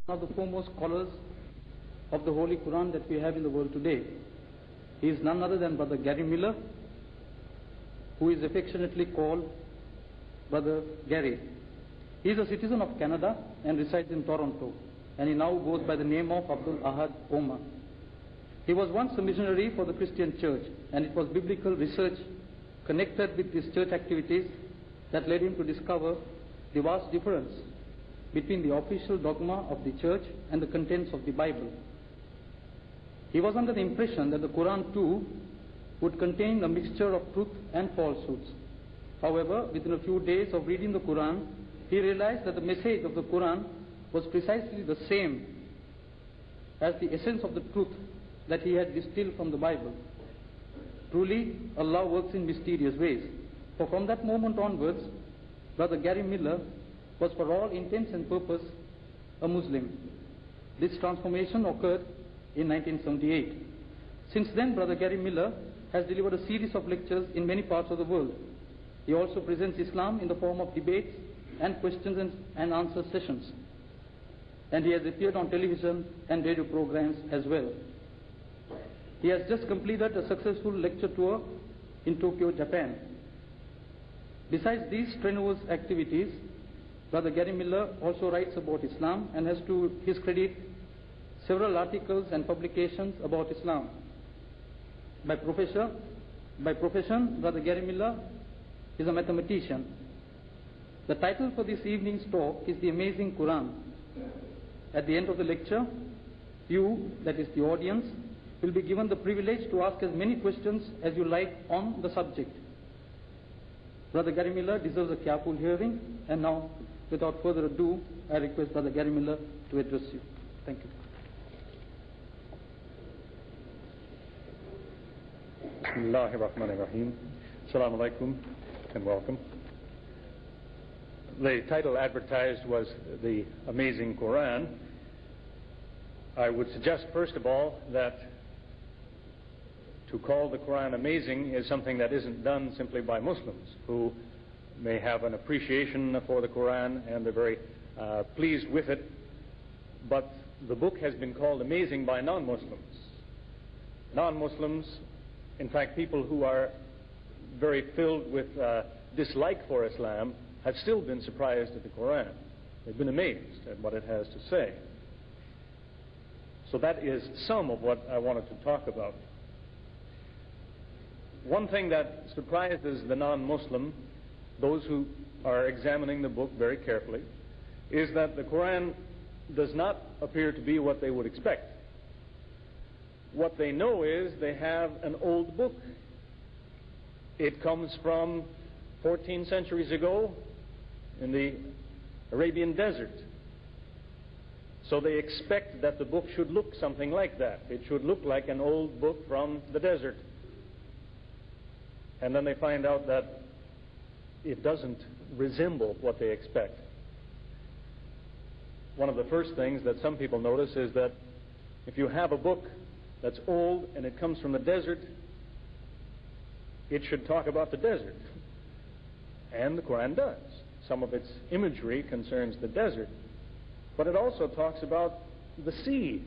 One of the foremost scholars of the Holy Qur'an that we have in the world today. He is none other than Brother Gary Miller, who is affectionately called Brother Gary. He is a citizen of Canada and resides in Toronto, and he now goes by the name of Abdul Ahad Omar. He was once a missionary for the Christian church, and it was biblical research connected with his church activities that led him to discover the vast difference between the official dogma of the church and the contents of the Bible. He was under the impression that the Quran too would contain a mixture of truth and falsehoods. However, within a few days of reading the Quran, he realized that the message of the Quran was precisely the same as the essence of the truth that he had distilled from the Bible. Truly, Allah works in mysterious ways. For from that moment onwards, Brother Gary Miller was for all intents and purposes a Muslim. This transformation occurred in 1978. Since then, Brother Gary Miller has delivered a series of lectures in many parts of the world. He also presents Islam in the form of debates and questions and answer sessions. And he has appeared on television and radio programs as well. He has just completed a successful lecture tour in Tokyo, Japan. Besides these strenuous activities, Brother Gary Miller also writes about Islam and has to his credit several articles and publications about Islam. By profession, Brother Gary Miller is a mathematician. The title for this evening's talk is The Amazing Qur'an. At the end of the lecture, you, that is the audience, will be given the privilege to ask as many questions as you like on the subject. Brother Gary Miller deserves a careful hearing, and now, without further ado, I request Brother Gary Miller to address you. Thank you. Bismillahir Rahmanir Rahim. Assalamu alaikum and welcome. The title advertised was The Amazing Qur'an. I would suggest first of all that to call the Qur'an amazing is something that isn't done simply by Muslims who may have an appreciation for the Qur'an and they're very pleased with it, but the book has been called amazing by non-Muslims. Non-Muslims, in fact people who are very filled with dislike for Islam, have still been surprised at the Qur'an. They've been amazed at what it has to say. So that is some of what I wanted to talk about. One thing that surprises the non-Muslim, those who are examining the book very carefully, is that the Qur'an does not appear to be what they would expect. What they know is they have an old book. It comes from 14 centuries ago in the Arabian desert. So they expect that the book should look something like that. It should look like an old book from the desert. And then they find out that it doesn't resemble what they expect. One of the first things that some people notice is that if you have a book that's old and it comes from the desert, it should talk about the desert. And the Qur'an does. Some of its imagery concerns the desert. But it also talks about the sea,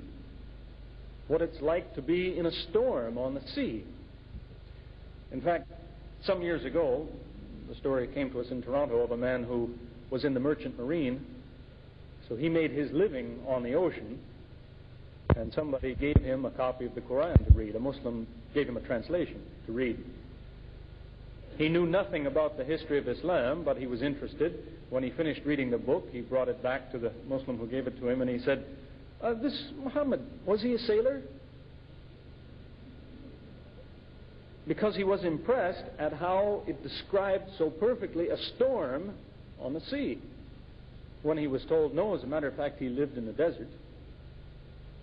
what it's like to be in a storm on the sea. In fact, some years ago, the story came to us in Toronto of a man who was in the merchant marine. So he made his living on the ocean, and somebody gave him a copy of the Qur'an to read. A Muslim gave him a translation to read. He knew nothing about the history of Islam, but he was interested. When he finished reading the book, he brought it back to the Muslim who gave it to him, and he said, this Muhammad, was he a sailor? Because he was impressed at how it described so perfectly a storm on the sea. When he was told, no, as a matter of fact, he lived in the desert.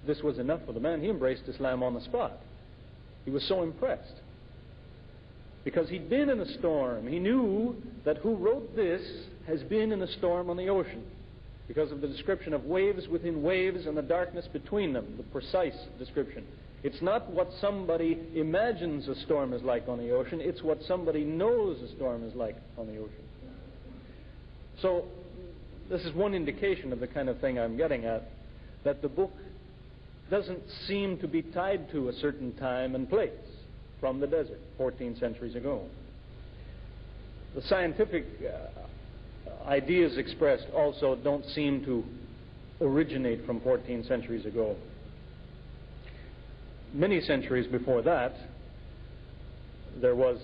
This was enough for the man. He embraced Islam on the spot. He was so impressed. Because he'd been in a storm. He knew that who wrote this has been in a storm on the ocean. Because of the description of waves within waves and the darkness between them, the precise description. It's not what somebody imagines a storm is like on the ocean, it's what somebody knows a storm is like on the ocean. So, this is one indication of the kind of thing I'm getting at. that the book doesn't seem to be tied to a certain time and place from the desert 14 centuries ago. The scientific ideas expressed also don't seem to originate from 14 centuries ago. Many centuries before that, there was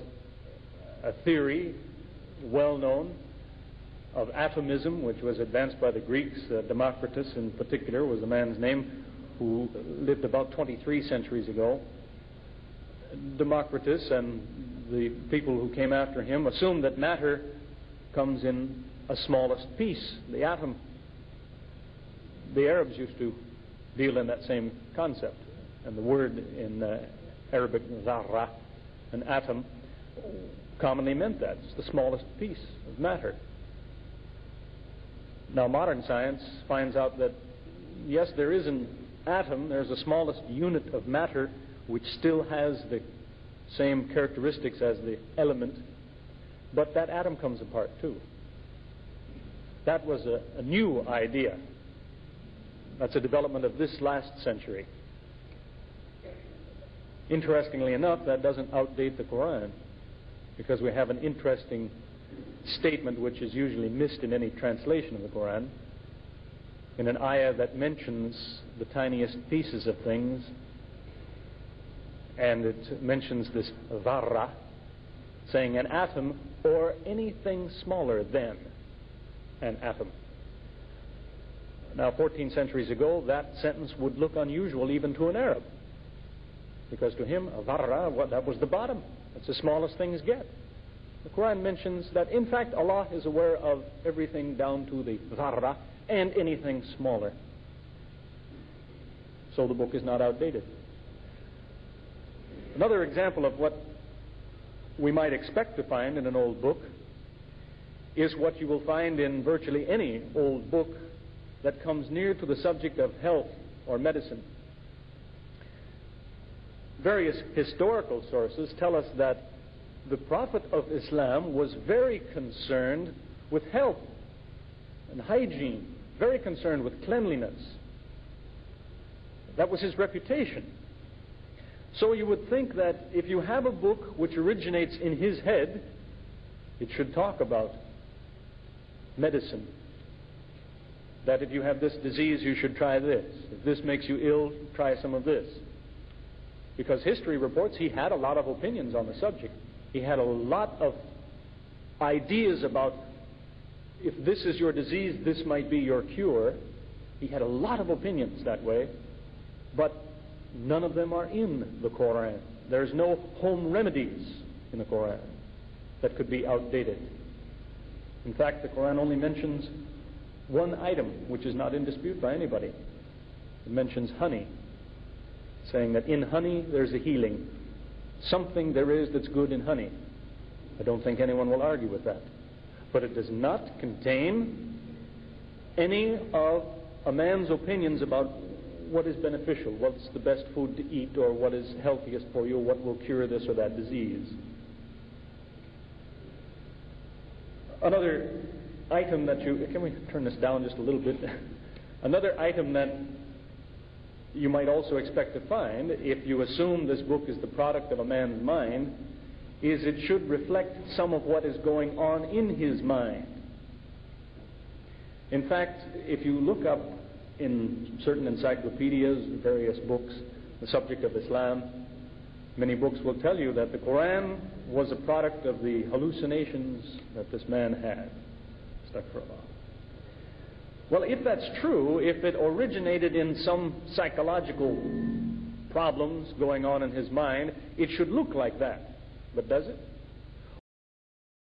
a theory, well known, of atomism, which was advanced by the Greeks. Democritus, in particular, was the man's name, who lived about 23 centuries ago. Democritus and the people who came after him assumed that matter comes in a smallest piece, the atom. The Arabs used to deal in that same concept. And the word in Arabic, zarra, an atom, commonly meant that. It's the smallest piece of matter. Now, modern science finds out that, yes, there is an atom, there's the smallest unit of matter, which still has the same characteristics as the element, but that atom comes apart too. That was a new idea. That's a development of this last century. Interestingly enough, that doesn't outdate the Qur'an, because we have an interesting statement which is usually missed in any translation of the Qur'an. In an ayah that mentions the tiniest pieces of things, and it mentions this dharra, saying an atom or anything smaller than an atom. Now, 14 centuries ago, that sentence would look unusual even to an Arab, because to him, a dharra, that was the bottom. That's the smallest things get. The Quran mentions that, in fact, Allah is aware of everything down to the dharra and anything smaller. So the book is not outdated. Another example of what we might expect to find in an old book is what you will find in virtually any old book that comes near to the subject of health or medicine. Various historical sources tell us that the Prophet of Islam was very concerned with health and hygiene, very concerned with cleanliness. That was his reputation. So you would think that if you have a book which originates in his head, it should talk about medicine. That if you have this disease, you should try this. If this makes you ill, try some of this. Because history reports he had a lot of opinions on the subject. He had a lot of ideas about, if this is your disease, this might be your cure. He had a lot of opinions that way, but none of them are in the Qur'an. There's no home remedies in the Qur'an that could be outdated. In fact, the Qur'an only mentions one item, which is not in dispute by anybody. It mentions honey, saying that in honey there's a healing. Something there is that's good in honey. I don't think anyone will argue with that. But it does not contain any of a man's opinions about what is beneficial, what's the best food to eat, or what is healthiest for you, what will cure this or that disease. Another item that can we turn this down just a little bit? Another item that you might also expect to find, if you assume this book is the product of a man's mind, is it should reflect some of what is going on in his mind. In fact, if you look up in certain encyclopedias, various books, the subject of Islam, many books will tell you that the Quran was a product of the hallucinations that this man had. Astaghfirullah. Well, if that's true, if it originated in some psychological problems going on in his mind, it should look like that. But does it?